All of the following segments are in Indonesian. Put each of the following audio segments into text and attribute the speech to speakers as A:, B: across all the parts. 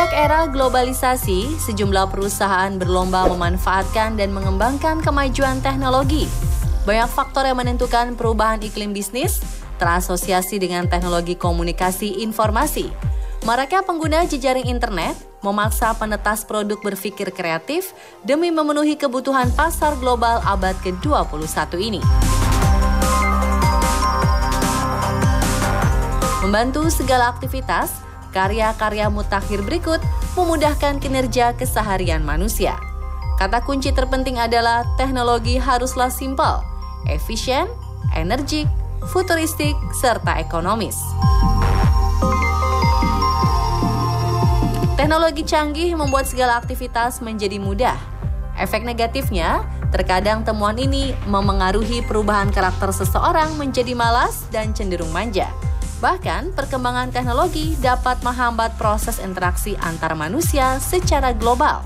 A: Sejak era globalisasi, sejumlah perusahaan berlomba memanfaatkan dan mengembangkan kemajuan teknologi. Banyak faktor yang menentukan perubahan iklim bisnis, terasosiasi dengan teknologi komunikasi informasi. Maraknya pengguna jejaring internet memaksa penetas produk berpikir kreatif demi memenuhi kebutuhan pasar global abad ke-21 ini. Membantu segala aktivitas, karya-karya mutakhir berikut memudahkan kinerja keseharian manusia. Kata kunci terpenting adalah teknologi haruslah simpel, efisien, energik, futuristik, serta ekonomis. Teknologi canggih membuat segala aktivitas menjadi mudah. Efek negatifnya, terkadang temuan ini memengaruhi perubahan karakter seseorang menjadi malas dan cenderung manja. Bahkan, perkembangan teknologi dapat menghambat proses interaksi antar manusia secara global.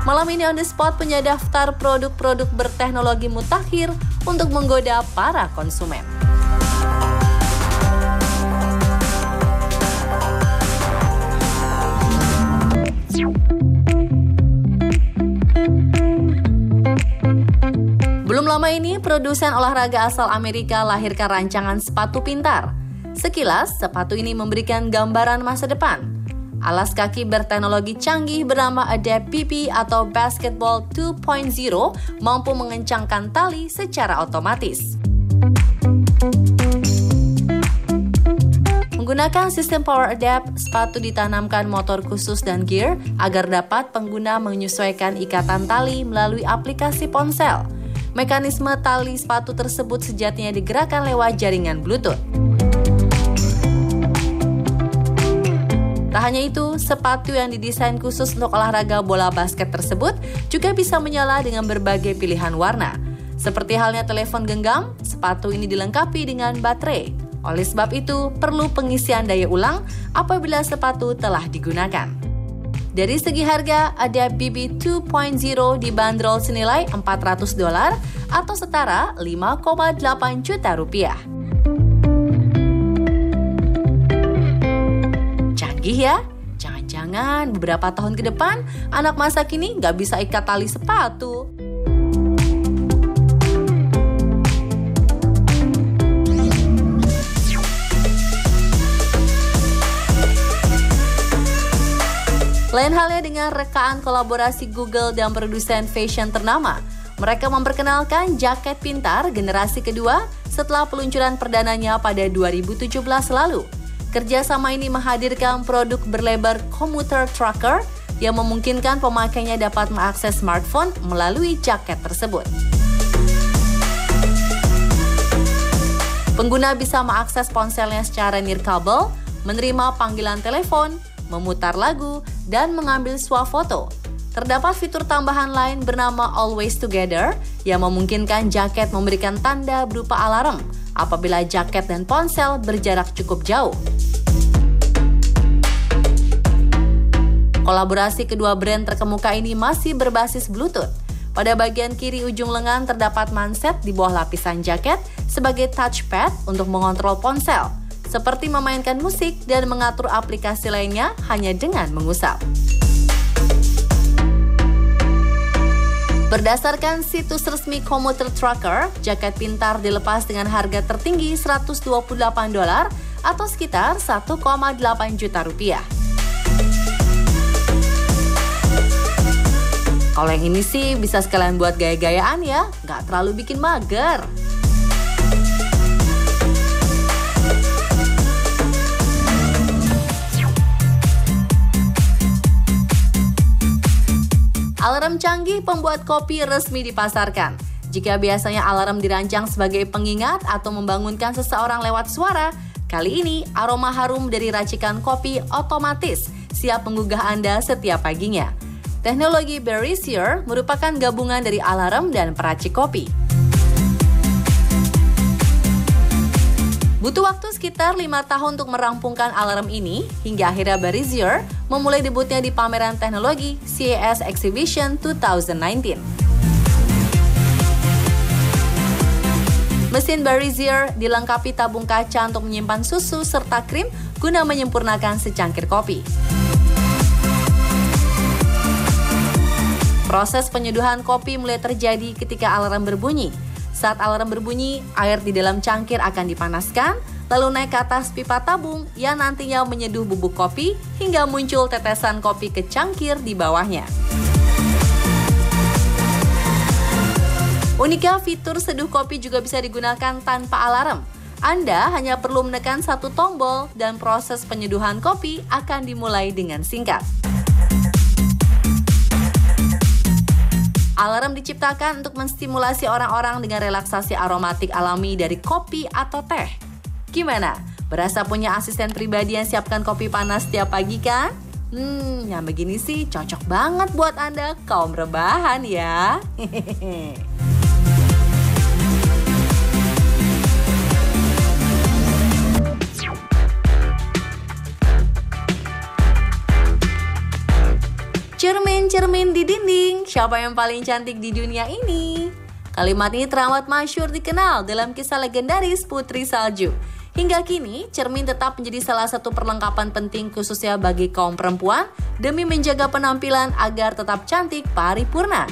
A: Malam ini On The Spot punya daftar produk-produk berteknologi mutakhir untuk menggoda para konsumen. Belum lama ini, produsen olahraga asal Amerika lahirkan rancangan sepatu pintar. Sekilas, sepatu ini memberikan gambaran masa depan. Alas kaki berteknologi canggih bernama Adapt PP atau Basketball 2.0 mampu mengencangkan tali secara otomatis. Menggunakan sistem Power Adapt, sepatu ditanamkan motor khusus dan gear agar dapat pengguna menyesuaikan ikatan tali melalui aplikasi ponsel. Mekanisme tali sepatu tersebut sejatinya digerakkan lewat jaringan Bluetooth. Tak hanya itu, sepatu yang didesain khusus untuk olahraga bola basket tersebut juga bisa menyala dengan berbagai pilihan warna. Seperti halnya telepon genggam, sepatu ini dilengkapi dengan baterai. Oleh sebab itu, perlu pengisian daya ulang apabila sepatu telah digunakan. Dari segi harga, Adapt BB 2.0 dibanderol senilai $400 atau setara 5,8 juta rupiah. Canggih ya? Jangan-jangan beberapa tahun ke depan, anak masa kini nggak bisa ikat tali sepatu. Lain halnya dengan rekaan kolaborasi Google dan produsen fashion ternama. Mereka memperkenalkan jaket pintar generasi kedua setelah peluncuran perdananya pada 2017 lalu. Kerjasama ini menghadirkan produk berlebar Commuter Tracker yang memungkinkan pemakainya dapat mengakses smartphone melalui jaket tersebut. Pengguna bisa mengakses ponselnya secara nirkabel, menerima panggilan telepon, memutar lagu, dan mengambil swafoto. Terdapat fitur tambahan lain bernama Always Together yang memungkinkan jaket memberikan tanda berupa alarm apabila jaket dan ponsel berjarak cukup jauh. Kolaborasi kedua brand terkemuka ini masih berbasis Bluetooth. Pada bagian kiri ujung lengan terdapat manset di bawah lapisan jaket sebagai touchpad untuk mengontrol ponsel, seperti memainkan musik dan mengatur aplikasi lainnya hanya dengan mengusap. Berdasarkan situs resmi Commuter Tracker, jaket pintar dilepas dengan harga tertinggi $128 atau sekitar 1,8 juta rupiah. Kalau yang ini sih bisa sekalian buat gaya-gayaan ya, nggak terlalu bikin mager. Alarm canggih pembuat kopi resmi dipasarkan. Jika biasanya alarm dirancang sebagai pengingat atau membangunkan seseorang lewat suara, kali ini aroma harum dari racikan kopi otomatis siap menggugah Anda setiap paginya. Teknologi Berisier merupakan gabungan dari alarm dan peracik kopi. Butuh waktu sekitar 5 tahun untuk merampungkan alarm ini, hingga akhirnya Berisier memulai debutnya di pameran teknologi CES Exhibition 2019. Mesin Barrizier dilengkapi tabung kaca untuk menyimpan susu serta krim guna menyempurnakan secangkir kopi. Proses penyeduhan kopi mulai terjadi ketika alarm berbunyi. Saat alarm berbunyi, air di dalam cangkir akan dipanaskan, lalu naik ke atas pipa tabung yang nantinya menyeduh bubuk kopi hingga muncul tetesan kopi ke cangkir di bawahnya. Uniknya, fitur seduh kopi juga bisa digunakan tanpa alarm. Anda hanya perlu menekan satu tombol dan proses penyeduhan kopi akan dimulai dengan singkat. Alarm diciptakan untuk menstimulasi orang-orang dengan relaksasi aromatik alami dari kopi atau teh. Gimana? Berasa punya asisten pribadi yang siapkan kopi panas setiap pagi kan? Yang begini sih cocok banget buat Anda kaum rebahan ya. Cermin-cermin di dinding, siapa yang paling cantik di dunia ini? Kalimat ini teramat masyhur dikenal dalam kisah legendaris Putri Salju. Hingga kini, cermin tetap menjadi salah satu perlengkapan penting khususnya bagi kaum perempuan demi menjaga penampilan agar tetap cantik paripurna.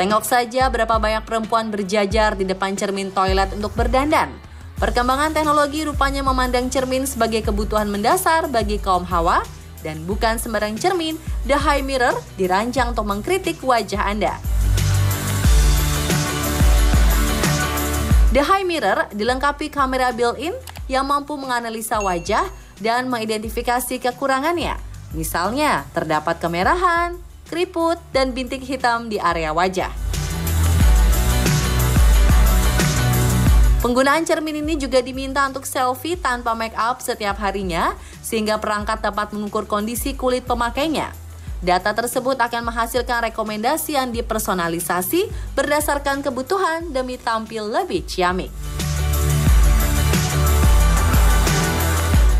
A: Tengok saja berapa banyak perempuan berjajar di depan cermin toilet untuk berdandan. Perkembangan teknologi rupanya memandang cermin sebagai kebutuhan mendasar bagi kaum hawa, dan bukan sembarang cermin, The High Mirror dirancang untuk mengkritik wajah Anda. The High Mirror dilengkapi kamera built-in yang mampu menganalisa wajah dan mengidentifikasi kekurangannya. Misalnya, terdapat kemerahan, keriput, dan bintik hitam di area wajah. Penggunaan cermin ini juga diminta untuk selfie tanpa make up setiap harinya, sehingga perangkat dapat mengukur kondisi kulit pemakainya. Data tersebut akan menghasilkan rekomendasi yang dipersonalisasi berdasarkan kebutuhan demi tampil lebih ciamik.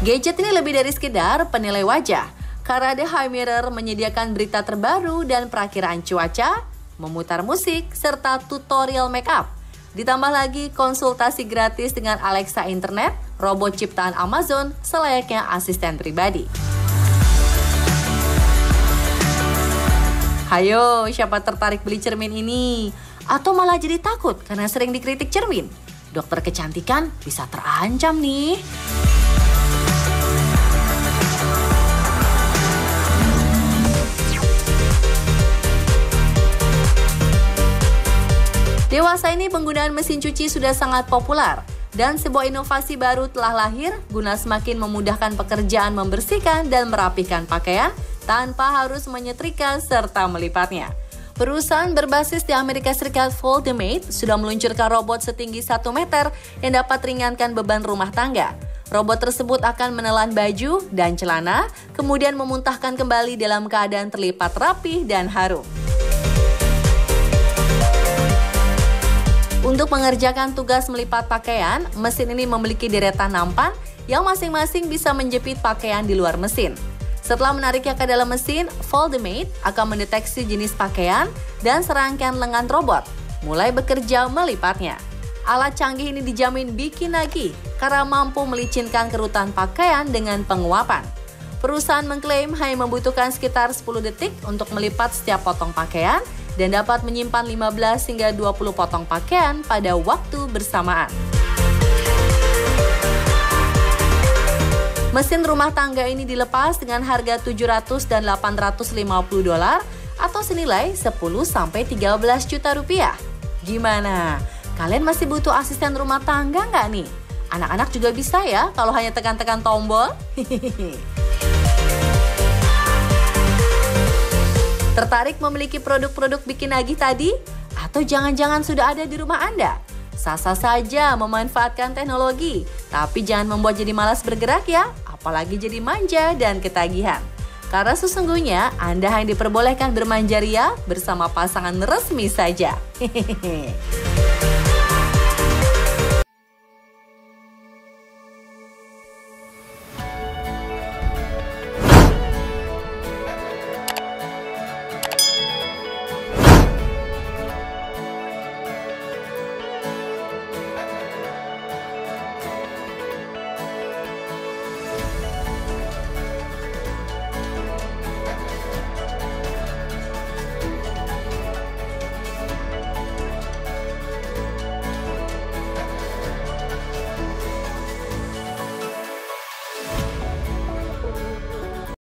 A: Gadget ini lebih dari sekedar penilai wajah, karena The High Mirror menyediakan berita terbaru dan perakiraan cuaca, memutar musik, serta tutorial make up. Ditambah lagi konsultasi gratis dengan Alexa Internet, robot ciptaan Amazon, selayaknya asisten pribadi. Hayo, siapa tertarik beli cermin ini? Atau malah jadi takut karena sering dikritik cermin? Dokter kecantikan bisa terancam nih. Dewasa ini penggunaan mesin cuci sudah sangat populer dan sebuah inovasi baru telah lahir guna semakin memudahkan pekerjaan membersihkan dan merapihkan pakaian tanpa harus menyetrika serta melipatnya. Perusahaan berbasis di Amerika Serikat Foldmate sudah meluncurkan robot setinggi 1 meter yang dapat ringankan beban rumah tangga. Robot tersebut akan menelan baju dan celana, kemudian memuntahkan kembali dalam keadaan terlipat rapih dan harum. Untuk mengerjakan tugas melipat pakaian, mesin ini memiliki deretan nampan yang masing-masing bisa menjepit pakaian di luar mesin. Setelah menariknya ke dalam mesin, Foldmate akan mendeteksi jenis pakaian dan serangkaian lengan robot, mulai bekerja melipatnya. Alat canggih ini dijamin bikin lagi karena mampu melicinkan kerutan pakaian dengan penguapan. Perusahaan mengklaim hanya membutuhkan sekitar 10 detik untuk melipat setiap potong pakaian dan dapat menyimpan 15 hingga 20 potong pakaian pada waktu bersamaan. Mesin rumah tangga ini dilepas dengan harga $700 dan $850 atau senilai 10-13 juta rupiah. Gimana? Kalian masih butuh asisten rumah tangga nggak nih? Anak-anak juga bisa ya kalau hanya tekan-tekan tombol. Tertarik memiliki produk-produk bikin nagih tadi? Atau jangan-jangan sudah ada di rumah Anda? Sah-sah saja memanfaatkan teknologi, tapi jangan membuat jadi malas bergerak ya, apalagi jadi manja dan ketagihan. Karena sesungguhnya Anda hanya diperbolehkan bermanja ria bersama pasangan resmi saja. Hehehe.